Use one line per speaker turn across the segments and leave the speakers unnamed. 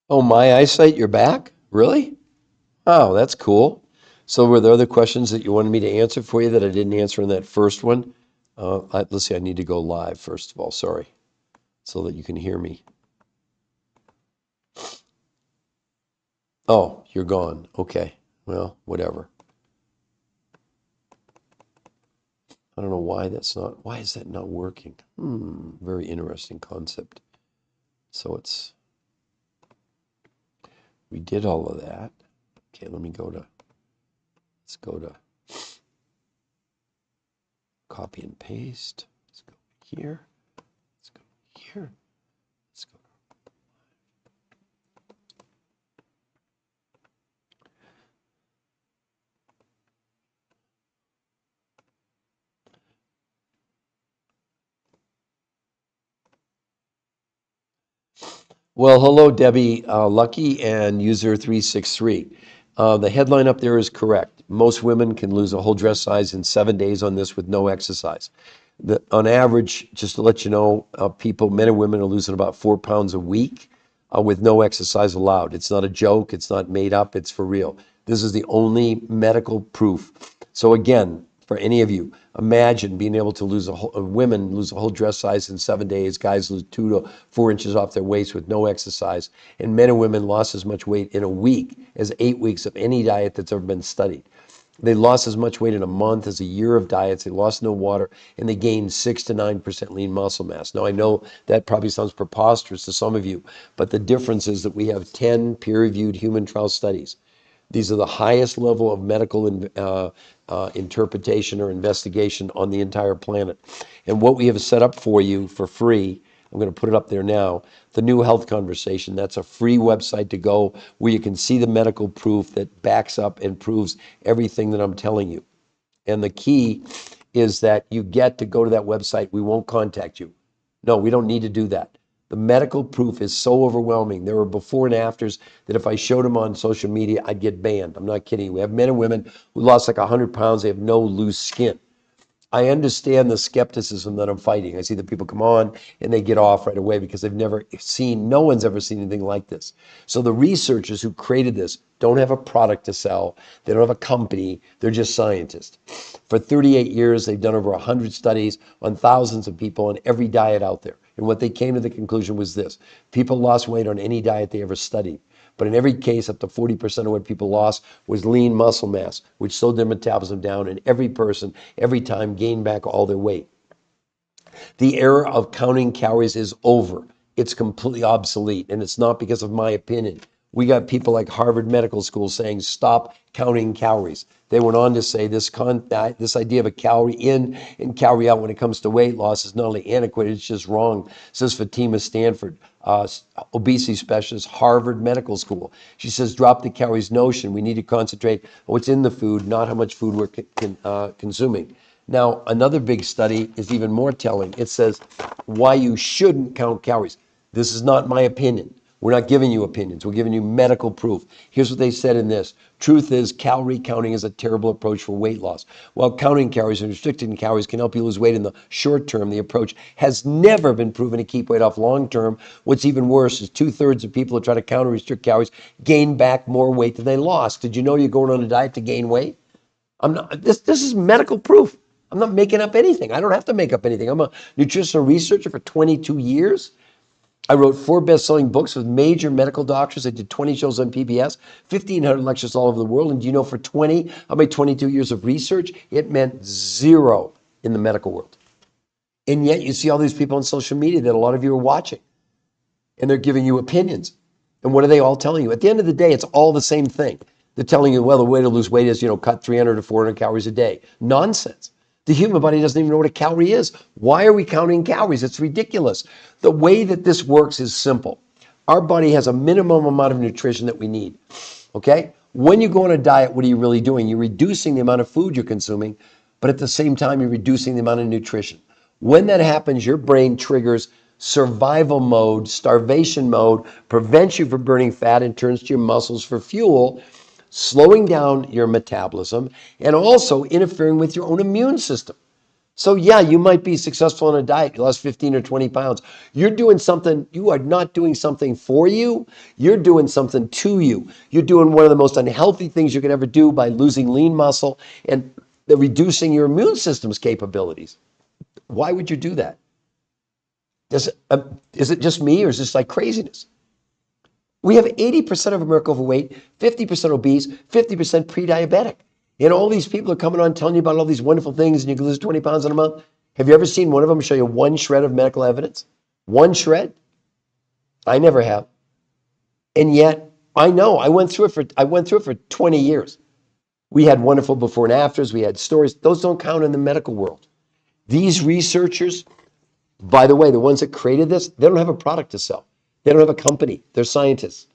Oh, my eyesight, you're back? Really? Oh, that's cool. So were there other questions that you wanted me to answer for you that I didn't answer in that first one? Let's see, I need to go live first of all, sorry, so that you can hear me. Oh, you're gone. Okay. Well, whatever. I don't know why is that not working? Very interesting concept. So we did all of that. Okay, let's go to copy and paste. Let's go here. Let's go here. Let's go. Well, hello, Debbie Lucky and user 363. The headline up there is correct. Most women can lose a whole dress size in 7 days on this with no exercise. On average, just to let you know, people, men and women, are losing about 4 pounds a week with no exercise allowed. It's not a joke. It's not made up. It's for real. This is the only medical proof. So again, for any of you, imagine being able to women lose a whole dress size in 7 days. Guys lose 2 to 4 inches off their waist with no exercise. And men and women lost as much weight in a week as 8 weeks of any diet that's ever been studied. They lost as much weight in a month as a year of diets. They lost no water, and they gained 6 to 9% lean muscle mass. Now, I know that probably sounds preposterous to some of you, but the difference is that we have 10 peer-reviewed human trial studies. These are the highest level of medical interpretation or investigation on the entire planet. And what we have set up for you for free, I'm going to put it up there now, the New Health Conversation. That's a free website to go where you can see the medical proof that backs up and proves everything that I'm telling you. And the key is that you get to go to that website. We won't contact you. No, we don't need to do that. The medical proof is so overwhelming. There are before and afters that if I showed them on social media, I'd get banned. I'm not kidding. We have men and women who lost like 100 pounds. They have no loose skin. I understand the skepticism that I'm fighting. I see that people come on and they get off right away because they've never seen, no one's ever seen anything like this. So the researchers who created this don't have a product to sell. They don't have a company. They're just scientists. For 38 years, they've done over 100 studies on thousands of people on every diet out there. And what they came to the conclusion was this: people lost weight on any diet they ever studied. But in every case, up to 40% of what people lost was lean muscle mass, which slowed their metabolism down, and every person, every time, gained back all their weight. The era of counting calories is over. It's completely obsolete, and it's not because of my opinion. We got people like Harvard Medical School saying, stop counting calories. They went on to say this idea of a calorie in and calorie out when it comes to weight loss is not only antiquated, it's just wrong, says Fatima Stanford, obesity specialist, Harvard Medical School. She says, drop the calories notion. We need to concentrate on what's in the food, not how much food we're consuming. Now, another big study is even more telling. It says why you shouldn't count calories. This is not my opinion. We're not giving you opinions. We're giving you medical proof. Here's what they said in this. Truth is, calorie counting is a terrible approach for weight loss. While counting calories and restricting calories can help you lose weight in the short term, the approach has never been proven to keep weight off long term. What's even worse is 2/3 of people who try to counter restrict calories gain back more weight than they lost. Did you know you're going on a diet to gain weight? I'm not, this is medical proof. I'm not making up anything. I don't have to make up anything. I'm a nutritional researcher for 22 years. I wrote 4 best-selling books with major medical doctors. I did 20 shows on PBS, 1,500 lectures all over the world. And do you know for of my 22 years of research, it meant zero in the medical world. And yet you see all these people on social media that a lot of you are watching, and they're giving you opinions. And what are they all telling you? At the end of the day, it's all the same thing. They're telling you, well, the way to lose weight is, cut 300 to 400 calories a day. Nonsense. The human body doesn't even know what a calorie is. Why are we counting calories? It's ridiculous. The way that this works is simple. Our body has a minimum amount of nutrition that we need. Okay? When you go on a diet, what are you really doing? You're reducing the amount of food you're consuming, but at the same time, you're reducing the amount of nutrition. When that happens, your brain triggers survival mode, starvation mode, prevents you from burning fat and turns to your muscles for fuel, slowing down your metabolism and also interfering with your own immune system. So yeah, you might be successful on a diet. You lost 15 or 20 pounds. You're doing something, you are not doing something for you. You're doing something to you. You're doing one of the most unhealthy things you could ever do by losing lean muscle and reducing your immune system's capabilities. Why would you do that? Is it just me or is this like craziness? We have 80% of America overweight, 50% obese, 50% pre-diabetic. And all these people are coming on telling you about all these wonderful things and you can lose 20 pounds in a month. Have you ever seen one of them show you one shred of medical evidence? One shred? I never have. And yet, I know, I went through it for 20 years. We had wonderful before and afters, we had stories. Those don't count in the medical world. These researchers, by the way, the ones that created this, they don't have a product to sell. They don't have a company. They're scientists.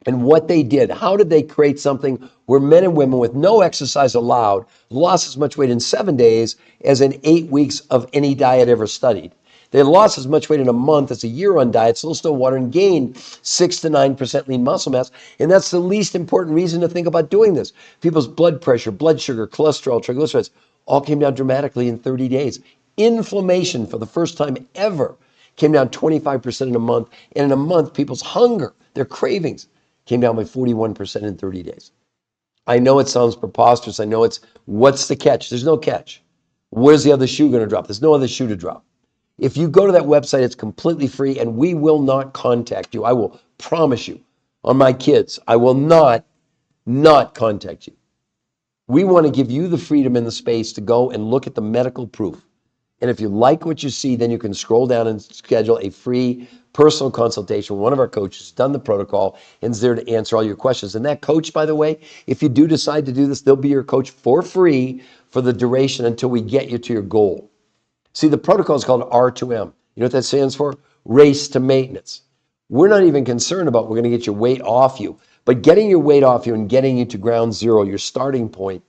And what they did, how did they create something where men and women with no exercise allowed lost as much weight in 7 days as in 8 weeks of any diet ever studied? They lost as much weight in a month as a year on diet, still water, and gained 6 to 9% lean muscle mass. And that's the least important reason to think about doing this. People's blood pressure, blood sugar, cholesterol, triglycerides all came down dramatically in 30 days. Inflammation, for the first time ever, came down 25% in a month. And in a month, people's hunger, their cravings, came down by 41% in 30 days. I know it sounds preposterous. I know what's the catch? There's no catch. Where's the other shoe going to drop? There's no other shoe to drop. If you go to that website, it's completely free and we will not contact you. I will promise you on my kids, I will not contact you. We want to give you the freedom and the space to go and look at the medical proof. And if you like what you see, then you can scroll down and schedule a free personal consultation with one of our coaches, done the protocol, and is there to answer all your questions. And that coach, by the way, if you do decide to do this, they'll be your coach for free for the duration until we get you to your goal. See, the protocol is called R2M. You know what that stands for? Race to maintenance. We're not even concerned about we're going to get your weight off you, but getting your weight off you and getting you to ground zero, your starting point,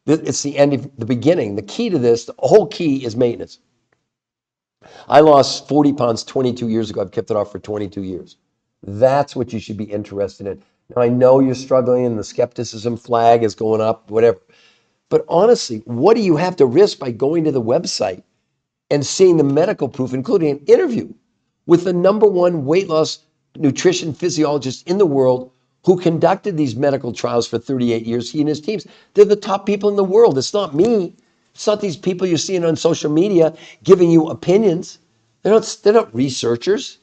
it's the end of the beginning. The key to this, the whole key is maintenance. I lost 40 pounds 22 years ago. I've kept it off for 22 years. That's what you should be interested in. Now, I know you're struggling and the skepticism flag is going up, whatever. But honestly, what do you have to risk by going to the website and seeing the medical proof, including an interview with the #1 weight loss nutrition physiologist in the world who conducted these medical trials for 38 years, he and his teams? They're the top people in the world. It's not me. It's not these people you're seeing on social media giving you opinions. They're not researchers.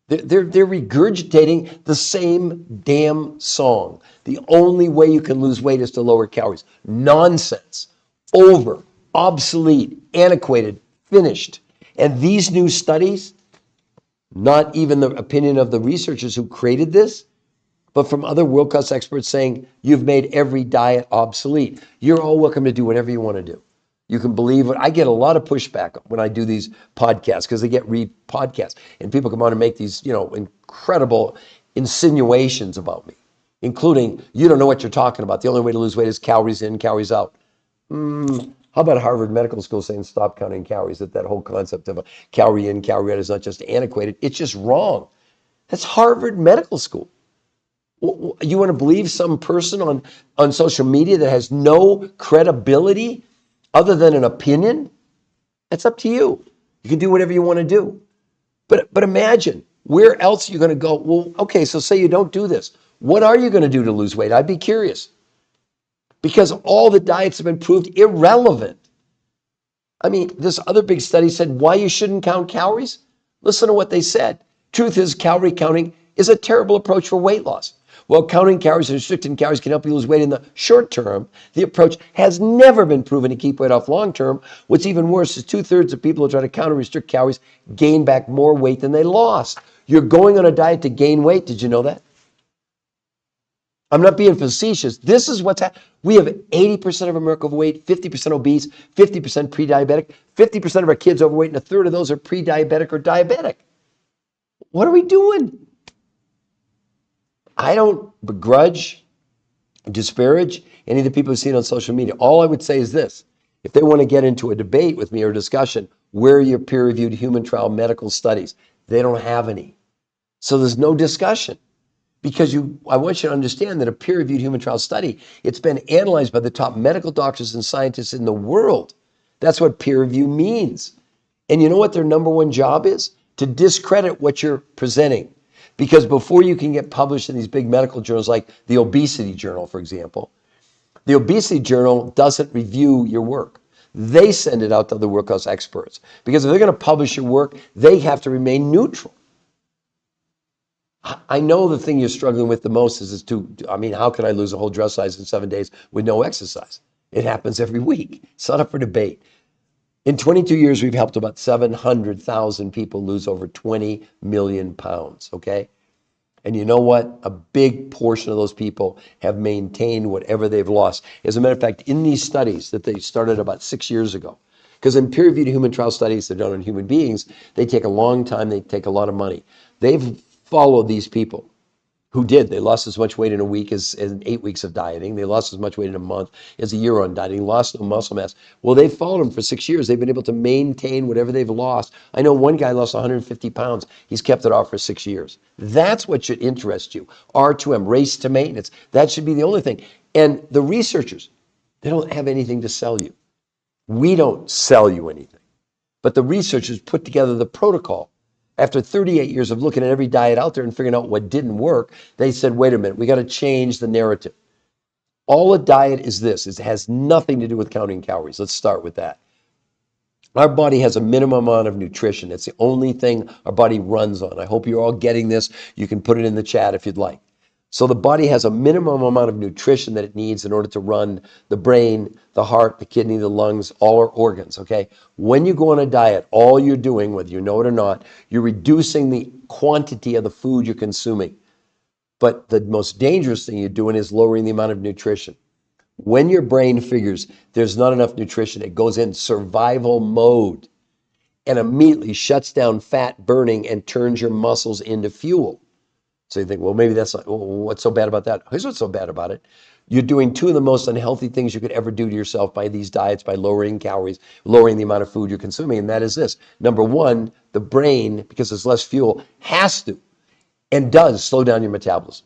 They're regurgitating the same damn song. The only way you can lose weight is to lower calories. Nonsense. Over. Obsolete. Antiquated. Finished. And these new studies, not even the opinion of the researchers who created this, but from other world-class experts saying, you've made every diet obsolete. You're all welcome to do whatever you want to do. You can believe it. I get a lot of pushback when I do these podcasts because they get podcasts and people come on and make these, incredible insinuations about me, including, you don't know what you're talking about. The only way to lose weight is calories in, calories out. How about Harvard Medical School saying stop counting calories? That whole concept of a calorie in, calorie out is not just antiquated. It's just wrong. That's Harvard Medical School. You want to believe some person on social media that has no credibility other than an opinion? That's up to you. You can do whatever you want to do. But imagine, where else are you going to go? Well, okay, so say you don't do this. What are you going to do to lose weight? I'd be curious. Because all the diets have been proved irrelevant. I mean, this other big study said why you shouldn't count calories. Listen to what they said. Truth is, calorie counting is a terrible approach for weight loss. While counting calories and restricting calories can help you lose weight in the short term, the approach has never been proven to keep weight off long term. What's even worse is 2/3 of people who try to count and restrict calories gain back more weight than they lost. You're going on a diet to gain weight. Did you know that? I'm not being facetious. This is what's happening. We have 80% of America overweight, 50% obese, 50% pre-diabetic, 50% of our kids overweight, and a third of those are pre-diabetic or diabetic. What are we doing? I don't begrudge, disparage any of the people who see it on social media. All I would say is this. If they want to get into a debate with me or a discussion, where are your peer-reviewed human trial medical studies? They don't have any. So there's no discussion. Because I want you to understand that a peer-reviewed human trial study, it's been analyzed by the top medical doctors and scientists in the world. That's what peer review means. And you know what their number one job is? To discredit what you're presenting. Because before you can get published in these big medical journals like the Obesity Journal, for example, the Obesity Journal doesn't review your work. They send it out to other workhouse experts. Because if they're going to publish your work, they have to remain neutral. I know the thing you're struggling with the most is how can I lose a whole dress size in 7 days with no exercise? It happens every week. It's not up for debate. In 22 years, we've helped about 700,000 people lose over 20 million pounds, okay? And you know what? A big portion of those people have maintained whatever they've lost. As a matter of fact, in these studies that they started about 6 years ago, because in peer-reviewed human trial studies, they're done on human beings, they take a long time, they take a lot of money. They've followed these people who did. They lost as much weight in a week as in 8 weeks of dieting. They lost as much weight in a month as a year on dieting, lost no muscle mass. Well, they've followed them for 6 years. They've been able to maintain whatever they've lost. I know one guy lost 150 pounds. He's kept it off for 6 years. That's what should interest you. R2M, race to maintenance. That should be the only thing. And the researchers, they don't have anything to sell you. We don't sell you anything. But the researchers put together the protocol. After 38 years of looking at every diet out there and figuring out what didn't work, they said, wait a minute, we got to change the narrative. All a diet is this. It has nothing to do with counting calories. Let's start with that. Our body has a minimum amount of nutrition. It's the only thing our body runs on. I hope you're all getting this. You can put it in the chat if you'd like. So the body has a minimum amount of nutrition that it needs in order to run the brain, the heart, the kidney, the lungs, all our organs, okay? When you go on a diet, all you're doing, whether you know it or not, you're reducing the quantity of the food you're consuming. But the most dangerous thing you're doing is lowering the amount of nutrition. When your brain figures there's not enough nutrition, it goes in survival mode and immediately shuts down fat burning and turns your muscles into fuel. So you think, well, maybe that's not, what's so bad about that? Here's what's so bad about it. You're doing two of the most unhealthy things you could ever do to yourself by these diets, by lowering calories, lowering the amount of food you're consuming, and that is this. Number one, the brain, because there's less fuel, has to and does slow down your metabolism.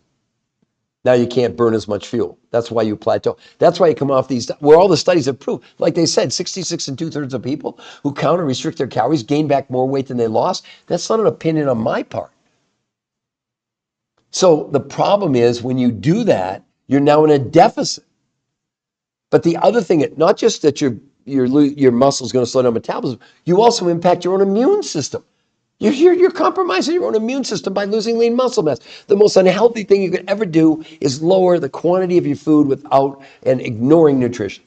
Now you can't burn as much fuel. That's why you plateau. That's why you come off these, where all the studies have proved, like they said, 66 and 2/3 of people who count and restrict their calories gain back more weight than they lost. That's not an opinion on my part. So the problem is when you do that, you're now in a deficit. But the other thing, not just that your muscles going to slow down metabolism, you also impact your own immune system. You're compromising your own immune system by losing lean muscle mass. The most unhealthy thing you could ever do is lower the quantity of your food without and ignoring nutrition.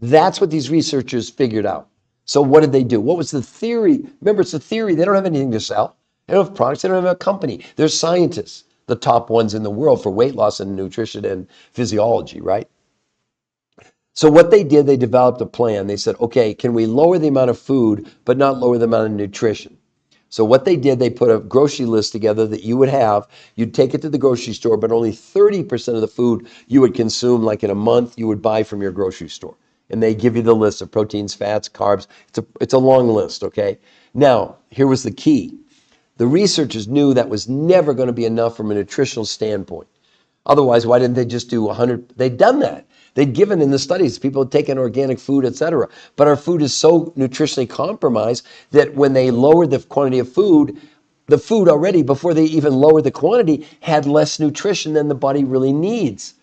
That's what these researchers figured out. So what did they do? What was the theory? Remember, it's a theory. They don't have anything to sell. They don't have products. They don't have a company. They're scientists, the top ones in the world for weight loss and nutrition and physiology, right? So what they did, they developed a plan. They said, okay, can we lower the amount of food, but not lower the amount of nutrition? So what they did, they put a grocery list together that you would have. You'd take it to the grocery store, but only 30% of the food you would consume, like in a month, you would buy from your grocery store. And they give you the list of proteins, fats, carbs. It's a long list, okay? Now, here was the key. The researchers knew that was never going to be enough from a nutritional standpoint. Otherwise, why didn't they just do 100? They'd done that. They'd given in the studies, people had taken organic food, etc. But our food is so nutritionally compromised that when they lowered the quantity of food, the food already, before they even lowered the quantity, had less nutrition than the body really needs.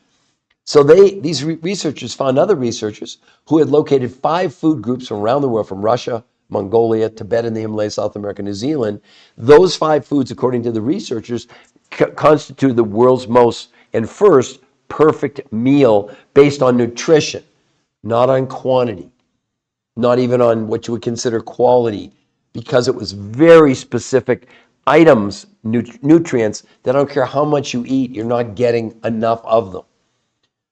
So these researchers found other researchers who had located 5 food groups from around the world, from Russia, Mongolia, Tibet, and the Himalayas, South America, New Zealand. Those 5 foods, according to the researchers, constitute the world's most and first perfect meal based on nutrition, not on quantity, not even on what you would consider quality, because it was very specific items, nutrients, that I don't care how much you eat, you're not getting enough of them.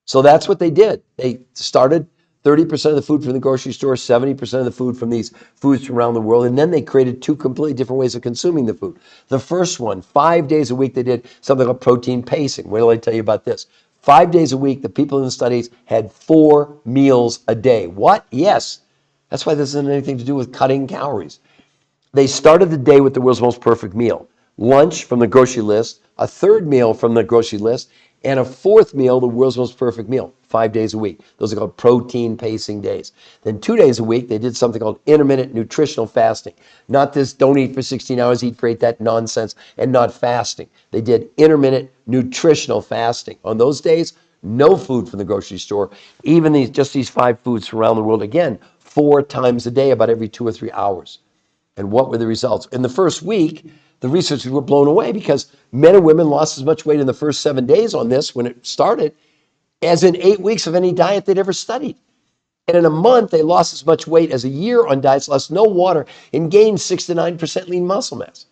So that's what they did. They started 30% of the food from the grocery store, 70% of the food from these foods from around the world, and then they created 2 completely different ways of consuming the food. The first one, 5 days a week, they did something called protein pacing. Wait till I tell you about this. 5 days a week, the people in the studies had 4 meals a day. What? Yes. That's why this isn't anything to do with cutting calories. They started the day with the world's most perfect meal. Lunch from the grocery list, a third meal from the grocery list, and a fourth meal, the world's most perfect meal. 5 days a week. Those are called protein pacing days. Then 2 days a week, they did something called intermittent nutritional fasting. Not this don't eat for 16 hours, eat for 8, that nonsense, and not fasting. They did intermittent nutritional fasting. On those days, no food from the grocery store, even these 5 foods from around the world, again, 4 times a day, about every 2 or 3 hours. And what were the results? In the first week, the researchers were blown away because men and women lost as much weight in the first 7 days on this when it started as in 8 weeks of any diet they'd ever studied. And in a month, they lost as much weight as a year on diets, lost no water, and gained 6 to 9% lean muscle mass.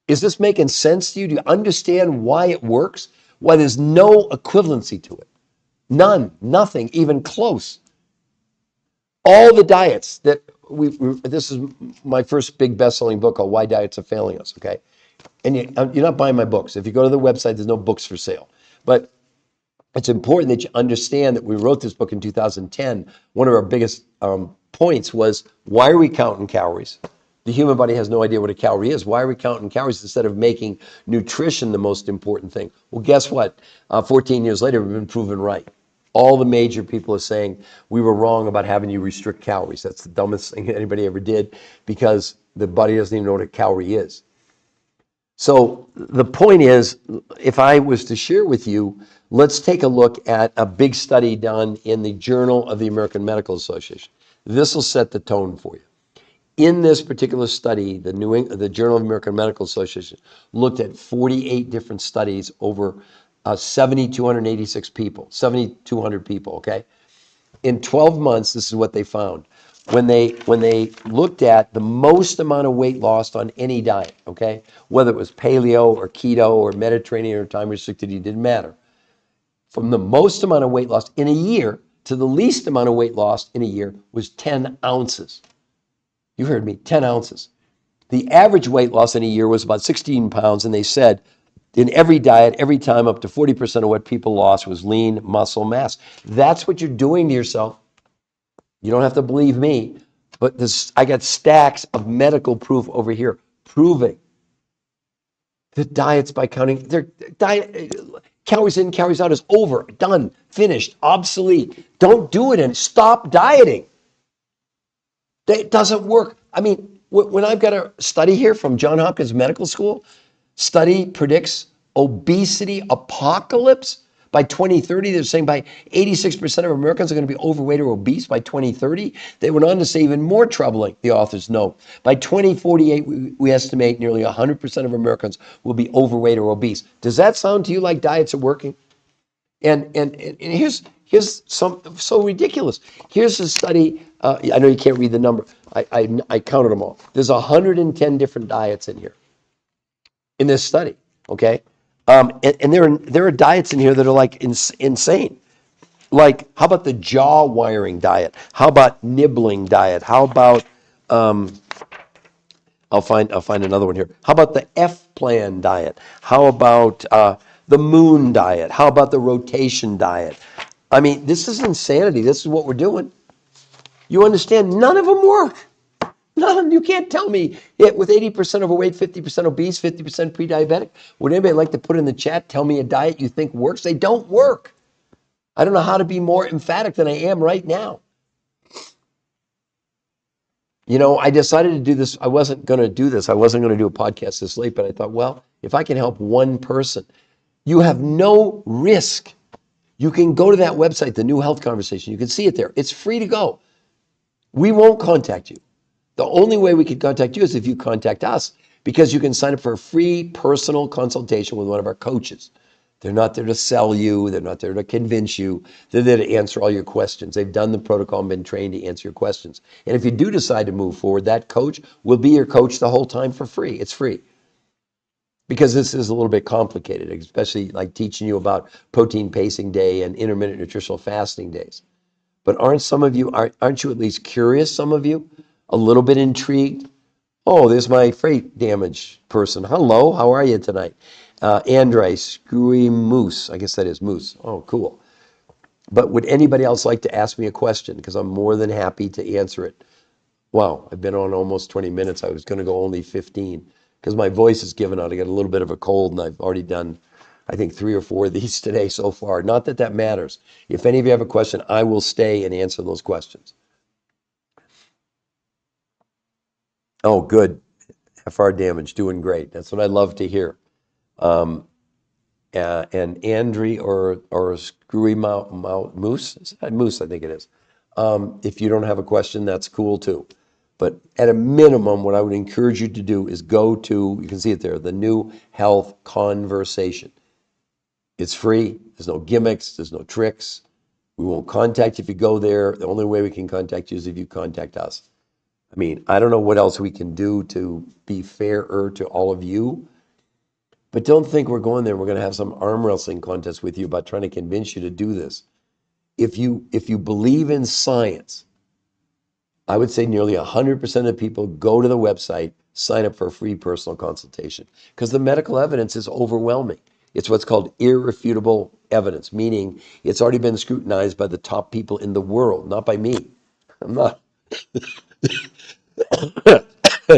Is this making sense to you? Do you understand why it works? Why there's no equivalency to it? None, nothing, even close. All the diets that this is my first big best-selling book called Why Diets Are Failing Us, okay? And you're not buying my books. If you go to the website, there's no books for sale. But it's important that you understand that we wrote this book in 2010. One of our biggest points was, why are we counting calories? The human body has no idea what a calorie is. Why are we counting calories instead of making nutrition the most important thing? Well, guess what? 14 years later, we've been proven right. All the major people are saying we were wrong about having you restrict calories. That's the dumbest thing anybody ever did because the body doesn't even know what a calorie is. So the point is, if I was to share with you, let's take a look at a big study done in the Journal of the American Medical Association. This will set the tone for you. In this particular study, the Journal of the American Medical Association looked at 48 different studies over 7,286 people, 7,200 people, okay? In 12 months, this is what they found. When they looked at the most amount of weight lost on any diet, okay? Whether it was paleo or keto or Mediterranean or time restricted, it didn't matter. From the most amount of weight lost in a year to the least amount of weight lost in a year was 10 ounces. You heard me, 10 ounces. The average weight loss in a year was about 16 pounds, and they said in every diet, every time, up to 40% of what people lost was lean muscle mass. That's what you're doing to yourself. You don't have to believe me, but I got stacks of medical proof over here proving that diets by counting, their diet, calories in, calories out is over, done, finished, obsolete. Don't do it and stop dieting. It doesn't work. I mean, when I've got a study here from Johns Hopkins Medical School, study predicts obesity apocalypse by 2030. They're saying by 86% of Americans are going to be overweight or obese by 2030. They went on to say even more troubling, the authors know. By 2048, we estimate nearly 100% of Americans will be overweight or obese. Does that sound to you like diets are working? And here's some so ridiculous. Here's a study. I know you can't read the number. I counted them all. There's 110 different diets in here in this study. Okay, and there are diets in here that are like insane. Like, how about the jaw wiring diet? How about nibbling diet? How about I'll find another one here. How about the F-plan diet? How about the moon diet? How about the rotation diet? I mean, this is insanity. This is what we're doing. You understand? None of them work. None of them. You can't tell me with 80% overweight, 50% obese, 50% pre-diabetic. Would anybody like to put in the chat, tell me a diet you think works? They don't work. I don't know how to be more emphatic than I am right now. You know, I decided to do this. I wasn't going to do this. I wasn't going to do a podcast this late, but I thought, well, if I can help one person, you have no risk. You can go to that website, the New Health Conversation. You can see it there. It's free to go. We won't contact you. The only way we can contact you is if you contact us, because you can sign up for a free personal consultation with one of our coaches. They're not there to sell you. They're not there to convince you. They're there to answer all your questions. They've done the protocol and been trained to answer your questions. And if you do decide to move forward, that coach will be your coach the whole time for free. It's free. Because this is a little bit complicated, especially like teaching you about protein pacing day and intermittent nutritional fasting days. But aren't you at least curious, some of you? A little bit intrigued? Oh, there's my freight damage person. Hello, how are you tonight? Andre, Screwy Moose. I guess that is Moose. Oh, cool. But would anybody else like to ask me a question? Because I'm more than happy to answer it. Wow, I've been on almost 20 minutes. I was going to go only 15 because my voice is giving out. I got a little bit of a cold and I've already done I think 3 or 4 of these today so far. Not that that matters. If any of you have a question, I will stay and answer those questions. Oh, good. FR damage, doing great. That's what I love to hear. And Andri or Screwy Moose, is that Moose? I think it is. If you don't have a question, that's cool too. But at a minimum, what I would encourage you to do is go to, you can see it there, the New Health Conversation. It's free. There's no gimmicks. There's no tricks. We won't contact you if you go there. The only way we can contact you is if you contact us. I mean, I don't know what else we can do to be fairer to all of you, but don't think we're going there. We're going to have some arm wrestling contest with you about trying to convince you to do this. If you believe in science, I would say nearly 100% of people go to the website, sign up for a free personal consultation because the medical evidence is overwhelming. It's what's called irrefutable evidence, meaning it's already been scrutinized by the top people in the world, not by me. I'm not.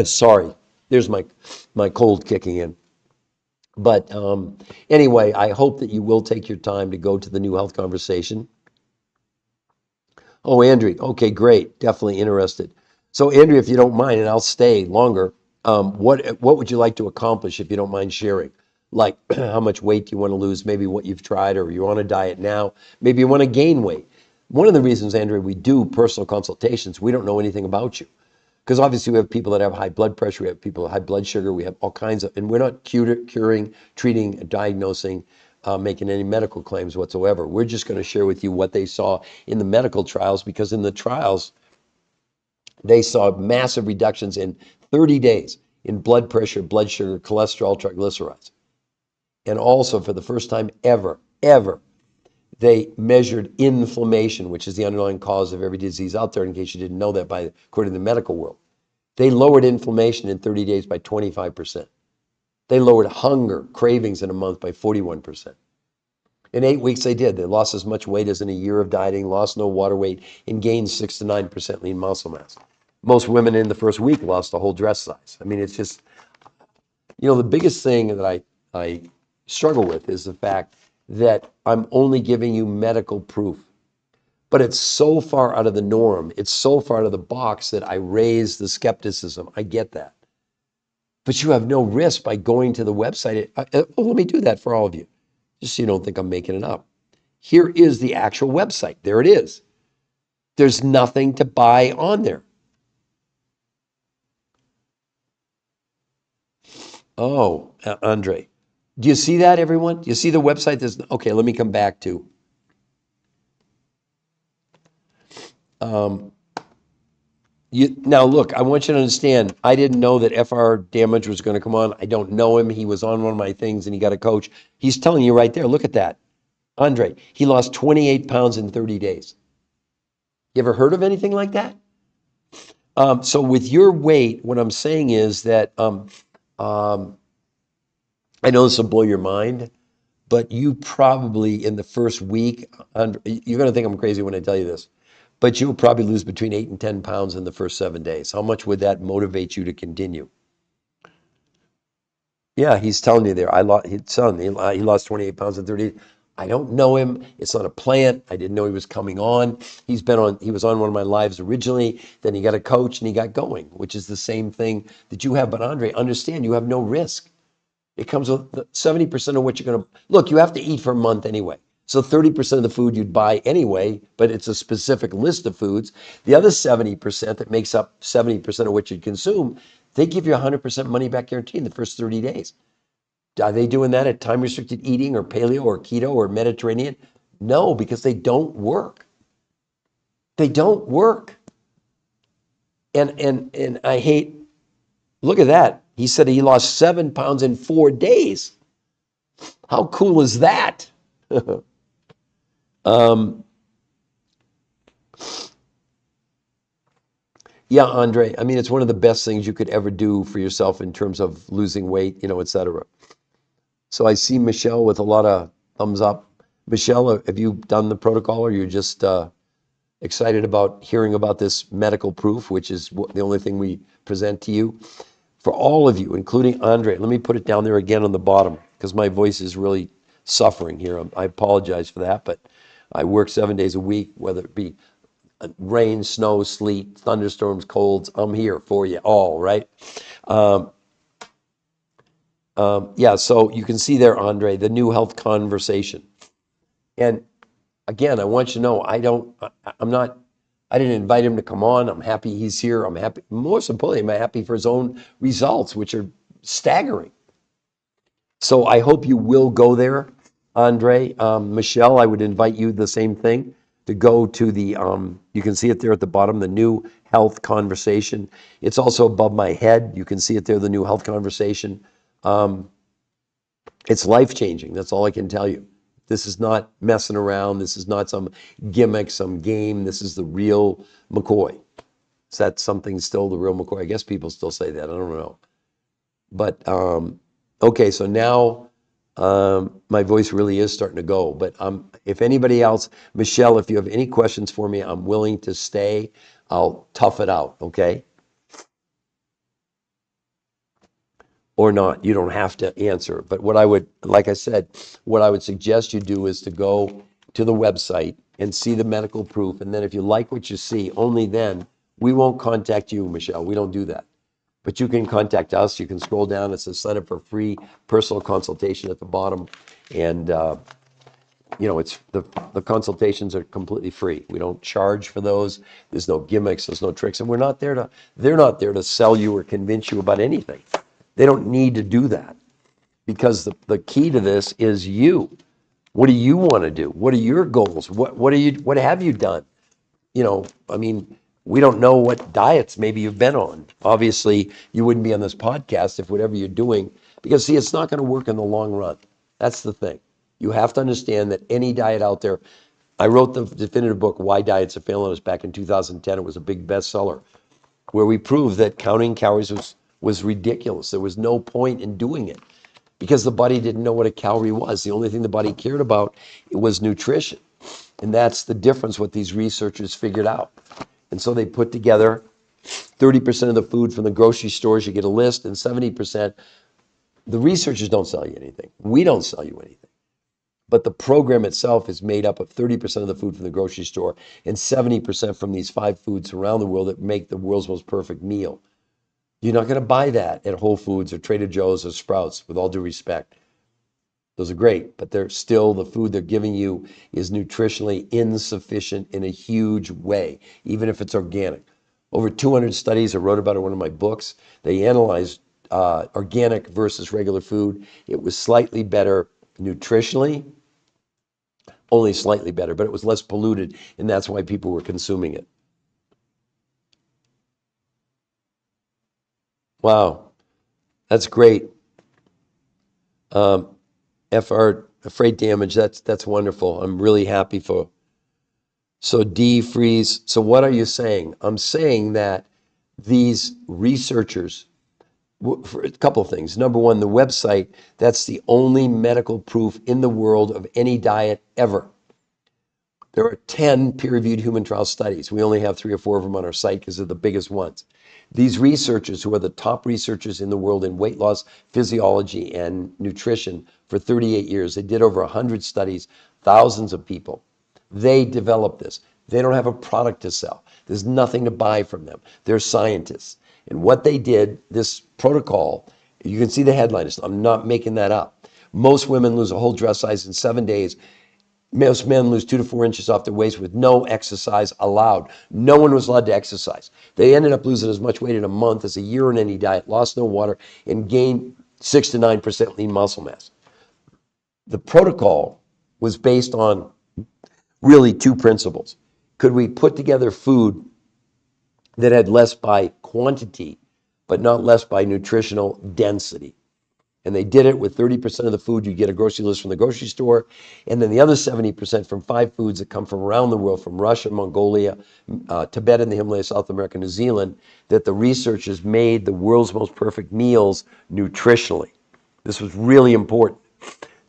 Sorry. There's my cold kicking in. But anyway, I hope that you will take your time to go to the New Health Conversation. Oh, Andrew. Okay, great. Definitely interested. So, Andrew, if you don't mind, and I'll stay longer, what would you like to accomplish if you don't mind sharing? Like how much weight do you want to lose? Maybe what you've tried, or you're on a diet now. Maybe you want to gain weight. One of the reasons, Andrew, we do personal consultations, we don't know anything about you. Because obviously we have people that have high blood pressure, we have people with high blood sugar, we have all kinds of, and we're not curing, treating, diagnosing, making any medical claims whatsoever. We're just going to share with you what they saw in the medical trials, because in the trials, they saw massive reductions in 30 days in blood pressure, blood sugar, cholesterol, triglycerides. And also for the first time ever, they measured inflammation, which is the underlying cause of every disease out there, in case you didn't know that, according to the medical world. They lowered inflammation in 30 days by 25%. They lowered hunger, cravings in a month by 41%. In 8 weeks, they did. They lost as much weight as in a year of dieting, lost no water weight, and gained 6 to 9% lean muscle mass. Most women in the first week lost a whole dress size. I mean, it's just, the biggest thing that I struggle with is the fact that I'm only giving you medical proof. But it's so far out of the norm, it's so far out of the box that I raise the skepticism. I get that. But you have no risk by going to the website. Let me do that for all of you, just so you don't think I'm making it up. Here is the actual website. There it is. There's nothing to buy on there. Oh, Andre. Do you see that, everyone? Do you see the website? Okay, let me come back to. Now, look, I want you to understand, I didn't know that FR Damage was going to come on. I don't know him. He was on one of my things and he got a coach. He's telling you right there, look at that. Andre, he lost 28 pounds in 30 days. You ever heard of anything like that? So with your weight, what I'm saying is that I know this will blow your mind, but you probably in the first week, you're going to think I'm crazy when I tell you this, but you'll probably lose between 8 and 10 pounds in the first 7 days. How much would that motivate you to continue? Yeah, he's telling you there. He lost 28 pounds in 30 days. I don't know him. It's not a plant. I didn't know he was coming on. He was on one of my lives originally. Then he got a coach and he got going, which is the same thing that you have. But Andre, understand, you have no risk. It comes with 70% of what you're going to look. You have to eat for a month anyway. So 30% of the food you'd buy anyway, but it's a specific list of foods. The other 70% that makes up 70% of what you'd consume, they give you 100% money back guarantee in the first 30 days. Are they doing that at time restricted eating or paleo or keto or Mediterranean? No, because they don't work. They don't work. And I hate, look at that. He said he lost 7 pounds in 4 days. How cool is that? Yeah, Andre. I mean, it's one of the best things you could ever do for yourself in terms of losing weight, et cetera. So I see Michelle with a lot of thumbs up. Michelle, have you done the protocol, or you're just excited about hearing about this medical proof, which is the only thing we present to you? For all of you, including Andre, let me put it down there again on the bottom, because my voice is really suffering here. I apologize for that, but I work 7 days a week, whether it be rain, snow, sleet, thunderstorms, colds. I'm here for you all, right? Yeah, so you can see there, Andre, the new health conversation. And again, I want you to know, I'm not, I didn't invite him to come on. I'm happy he's here. I'm happy, most importantly, I'm happy for his own results, which are staggering. So I hope you will go there, Andre. Michelle, I would invite you the same thing to go to the, you can see it there at the bottom, the new health conversation. It's also above my head. You can see it there, the new health conversation. It's life-changing. That's all I can tell you. This is not messing around. This is not some gimmick, some game. This is the real McCoy. Is that something still the real McCoy? I guess people still say that. I don't know. But, okay, so now my voice really is starting to go. But if anybody else, Michelle, if you have any questions for me, I'm willing to stay. I'll tough it out, okay? Or not. You don't have to answer. But what I would, like I said, what I would suggest you do is to go to the website and see the medical proof. And then if you like what you see, only then, we won't contact you, Michelle. We don't do that. But you can contact us. You can scroll down. It says sign up for free personal consultation at the bottom. And, it's the consultations are completely free. We don't charge for those. There's no gimmicks. There's no tricks. And they're not there to sell you or convince you about anything. They don't need to do that because the key to this is you. What do you want to do? What are your goals? What have you done? We don't know what diets maybe you've been on. Obviously, you wouldn't be on this podcast if whatever you're doing, because see, it's not going to work in the long run. That's the thing. You have to understand that any diet out there, I wrote the definitive book, Why Diets Are Failing Us, back in 2010. It was a big bestseller, where we proved that counting calories was ridiculous. There was no point in doing it because the body didn't know what a calorie was. The only thing the body cared about was nutrition. And that's the difference, what these researchers figured out. And so they put together 30% of the food from the grocery stores, you get a list, and 70%, the researchers don't sell you anything. We don't sell you anything. But the program itself is made up of 30% of the food from the grocery store and 70% from these 5 foods around the world that make the world's most perfect meal. You're not going to buy that at Whole Foods or Trader Joe's or Sprouts, with all due respect. Those are great, but they're still, the food they're giving you is nutritionally insufficient in a huge way, even if it's organic. Over 200 studies, I wrote about it in one of my books. They analyzed organic versus regular food. It was slightly better nutritionally, only slightly better, but it was less polluted, and that's why people were consuming it. Wow, that's great. FR freight damage, that's wonderful. I'm really happy for. So D freeze. So what are you saying? I'm saying that these researchers, for a couple of things. Number one, the website, that's the only medical proof in the world of any diet ever. There are 10 peer-reviewed human trial studies. We only have 3 or 4 of them on our site because they're the biggest ones. These researchers, who are the top researchers in the world in weight loss, physiology, and nutrition for 38 years, they did over 100 studies, thousands of people. They developed this. They don't have a product to sell. There's nothing to buy from them. They're scientists. And what they did, this protocol, you can see the headline. I'm not making that up. Most women lose a whole dress size in 7 days. Most men lose 2 to 4 inches off their waist with no exercise allowed. No one was allowed to exercise. They ended up losing as much weight in a month as a year on any diet, lost no water, and gained 6 to 9% lean muscle mass. The protocol was based on really 2 principles. Could we put together food that had less by quantity, but not less by nutritional density? And they did it with 30% of the food you get a grocery list from the grocery store, and then the other 70% from 5 foods that come from around the world, from Russia, Mongolia, Tibet in the Himalayas, South America, New Zealand, that the researchers made the world's most perfect meals nutritionally. This was really important.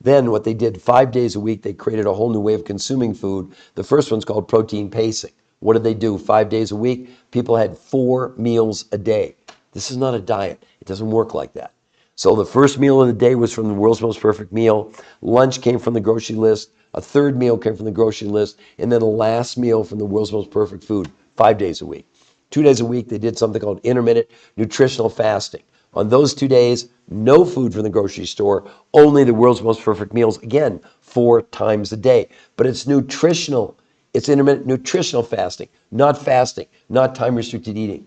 Then what they did 5 days a week, they created a whole new way of consuming food. The first one's called protein pacing. What did they do? 5 days a week, people had 4 meals a day. This is not a diet. It doesn't work like that. So the first meal of the day was from the world's most perfect meal. Lunch came from the grocery list. A third meal came from the grocery list. And then the last meal from the world's most perfect food, 5 days a week. 2 days a week, they did something called intermittent nutritional fasting. On those 2 days, no food from the grocery store, only the world's most perfect meals, again, 4 times a day. But it's nutritional. It's intermittent nutritional fasting, not time restricted eating.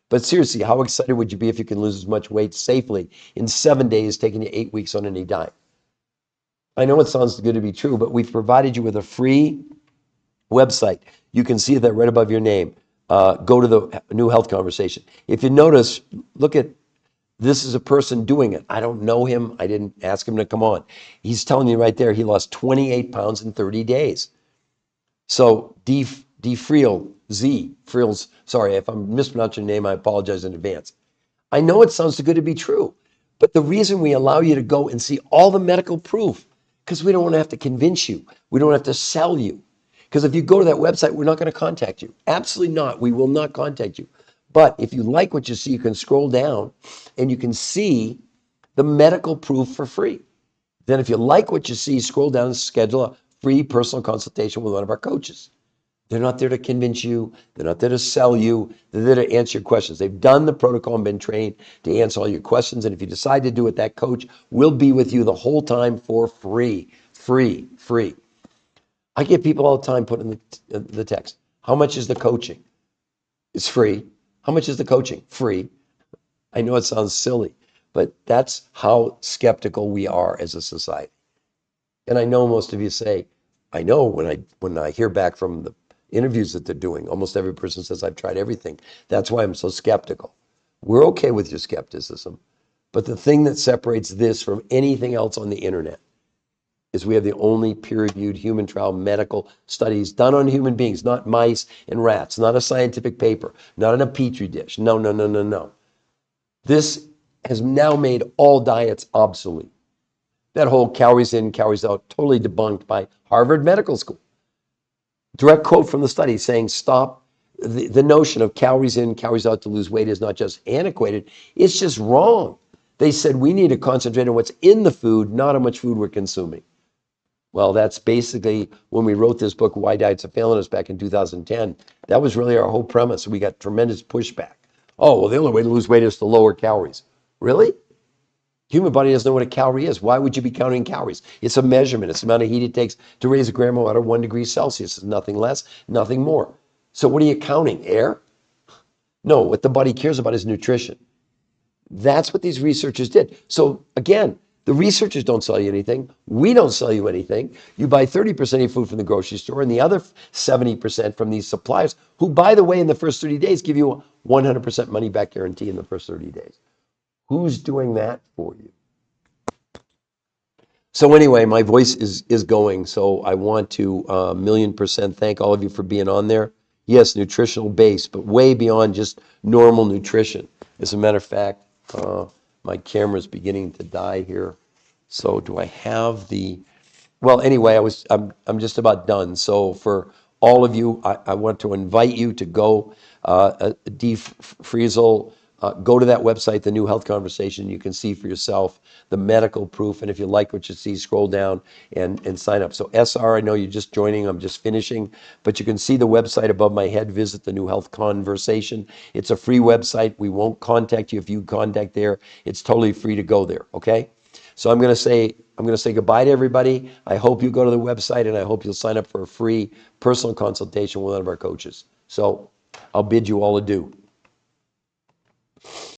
But seriously, how excited would you be if you can lose as much weight safely in 7 days, taking you 8 weeks on any diet? I know it sounds good to be true, but we've provided you with a free website. You can see that right above your name. Go to the New Health Conversation. If you notice, look at this is a person doing it. I don't know him. I didn't ask him to come on. He's telling you right there he lost 28 pounds in 30 days. So Friels, sorry, if I'm mispronouncing your name, I apologize in advance. I know it sounds too good to be true, but the reason we allow you to go and see all the medical proof, because we don't want to have to convince you. We don't have to sell you. Because if you go to that website, we're not going to contact you. Absolutely not. We will not contact you. But if you like what you see, you can scroll down and you can see the medical proof for free. Then if you like what you see, scroll down and schedule a free personal consultation with one of our coaches. They're not there to convince you. They're not there to sell you. They're there to answer your questions. They've done the protocol and been trained to answer all your questions. And if you decide to do it, that coach will be with you the whole time for free. Free, free. I get people all the time putting the text. How much is the coaching? It's free. How much is the coaching? Free. I know it sounds silly, but that's how skeptical we are as a society. And I know most of you say, I know when I hear back from the interviews that they're doing, almost every person says, I've tried everything. That's why I'm so skeptical. We're okay with your skepticism. But the thing that separates this from anything else on the internet is we have the only peer-reviewed human trial medical studies done on human beings, not mice and rats, not a scientific paper, not in a petri dish. No, no, no, no, no. This has now made all diets obsolete. That whole calories in, calories out, totally debunked by Harvard Medical School. Direct quote from the study saying, stop. The notion of calories in, calories out to lose weight is not just antiquated, it's just wrong. They said we need to concentrate on what's in the food, not how much food we're consuming. Well, that's basically when we wrote this book, Why Diets Are Failing Us, back in 2010. That was really our whole premise. We got tremendous pushback. Oh, well, the only way to lose weight is to lower calories. Really? Human body doesn't know what a calorie is. Why would you be counting calories? It's a measurement. It's the amount of heat it takes to raise a gram of water 1 degree Celsius. It's nothing less, nothing more. So what are you counting? Air? No, what the body cares about is nutrition. That's what these researchers did. So again, the researchers don't sell you anything. We don't sell you anything. You buy 30% of your food from the grocery store and the other 70% from these suppliers who, by the way, in the first 30 days, give you a 100% money back guarantee in the first 30 days. Who's doing that for you? So anyway, my voice is going. So I want to 1,000,000% thank all of you for being on there. Yes, nutritional base, but way beyond just normal nutrition. As a matter of fact, my camera's beginning to die here. So do I have the? Well, anyway, I'm just about done. So for all of you, I want to invite you to go, Friesel, go to that website, the New Health Conversation. You can see for yourself the medical proof. And if you like what you see, scroll down and sign up. So SR, I know you're just joining. I'm just finishing. But you can see the website above my head. Visit the New Health Conversation. It's a free website. We won't contact you if you contact there. It's totally free to go there, okay? So I'm going to say goodbye to everybody. I hope you go to the website and I hope you'll sign up for a free personal consultation with one of our coaches. So I'll bid you all adieu.